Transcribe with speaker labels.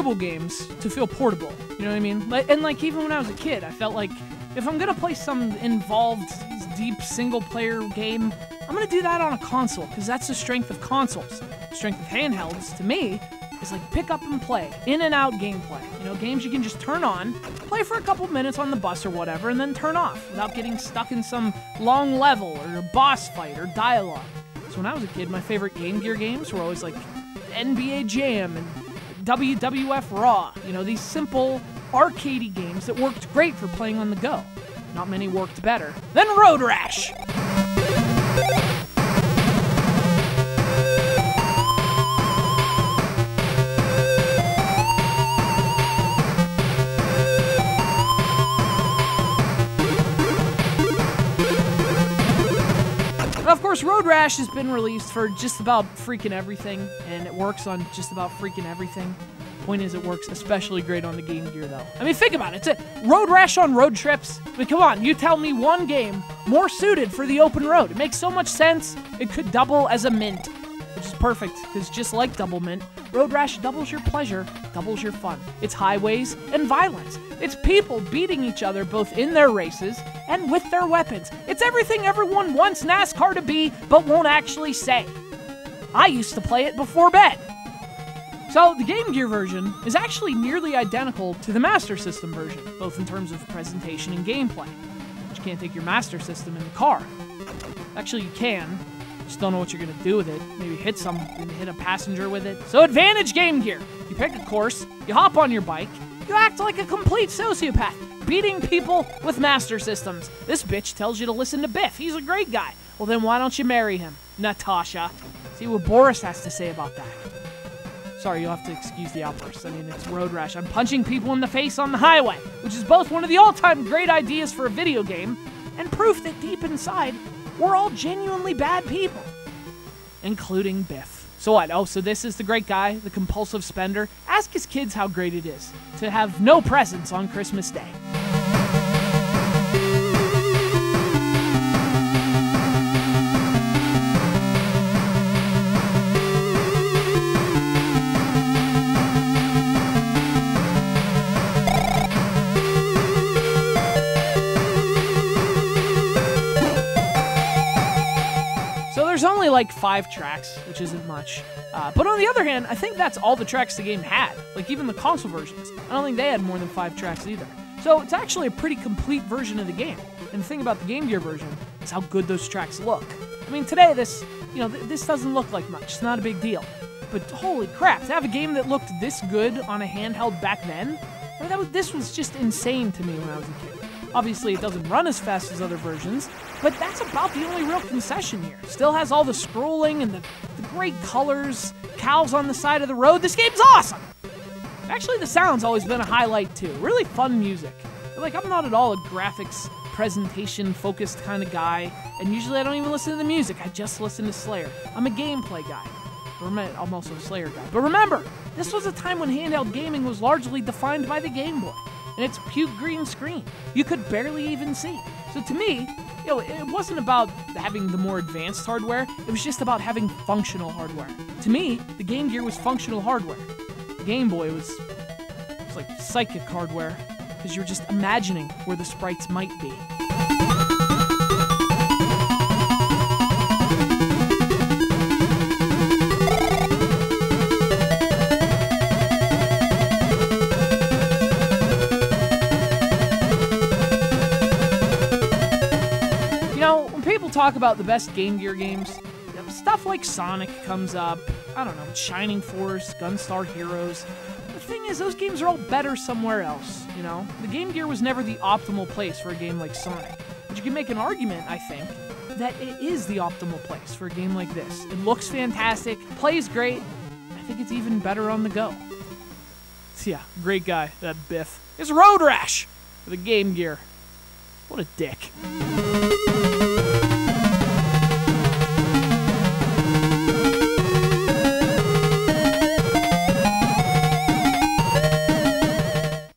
Speaker 1: mobile games to feel portable. You know what I mean? And like even when I was a kid, I felt like if I'm gonna play some involved, deep single-player game, I'm gonna do that on a console because that's the strength of consoles. The strength of handhelds, to me, is like pick up and play, in and out gameplay. You know, games you can just turn on, play for a couple minutes on the bus or whatever, and then turn off without getting stuck in some long level or a boss fight or dialogue. So when I was a kid, my favorite Game Gear games were always like NBA Jam and WWF Raw. You know, these simple, arcadey games that worked great for playing on the go. Not many worked better than Road Rash! Of course, Road Rash has been released for just about freaking everything, and it works on just about freaking everything. Point is, it works especially great on the Game Gear, though. I mean, think about it. It's a Road Rash on road trips. I mean, come on, you tell me one game more suited for the open road. It makes so much sense, it could double as a mint, which is perfect, because just like Double Mint, Road Rash doubles your pleasure, doubles your fun. It's highways and violence. It's people beating each other both in their races and with their weapons. It's everything everyone wants NASCAR to be, but won't actually say. I used to play it before bed. So, the Game Gear version is actually nearly identical to the Master System version, both in terms of presentation and gameplay. But you can't take your Master System in the car. Actually, you can. Just don't know what you're gonna do with it. Maybe hit a passenger with it. So advantage Game Gear. You pick a course, you hop on your bike, you act like a complete sociopath, beating people with Master Systems. This bitch tells you to listen to Biff. He's a great guy. Well then why don't you marry him, Natasha? See what Boris has to say about that. Sorry, you'll have to excuse the outburst. I mean, it's Road Rash. I'm punching people in the face on the highway, which is both one of the all-time great ideas for a video game, and proof that deep inside, we're all genuinely bad people. Including Biff. So what? Oh, so this is the great guy, the compulsive spender? Ask his kids how great it is to have no presents on Christmas Day. There's only like 5 tracks, which isn't much. But on the other hand, I think that's all the tracks the game had. Like even the console versions. I don't think they had more than 5 tracks either. So it's actually a pretty complete version of the game. And the thing about the Game Gear version is how good those tracks look. I mean, today this doesn't look like much. It's not a big deal. But holy crap, to have a game that looked this good on a handheld back then, I mean, this was just insane to me when I was a kid. Obviously, it doesn't run as fast as other versions, but that's about the only real concession here. Still has all the scrolling and the great colors, cows on the side of the road. This game's awesome! Actually, the sound's always been a highlight, too. Really fun music. Like, I'm not at all a graphics, presentation-focused kind of guy, and usually I don't even listen to the music. I just listen to Slayer. I'm a gameplay guy. I'm also a Slayer guy. But remember, this was a time when handheld gaming was largely defined by the Game Boy. And its puke green screen. You could barely even see. So to me, it wasn't about having the more advanced hardware, it was just about having functional hardware. To me, the Game Gear was functional hardware. The Game Boy was like psychic hardware, because you were just imagining where the sprites might be. People talk about the best Game Gear games, stuff like Sonic comes up, I don't know, Shining Force, Gunstar Heroes. The thing is, those games are all better somewhere else, you know? The Game Gear was never the optimal place for a game like Sonic. But you can make an argument, I think, that it is the optimal place for a game like this. It looks fantastic, plays great, I think it's even better on the go. So yeah, great guy, that Biff. It's Road Rash for the Game Gear. What a dick.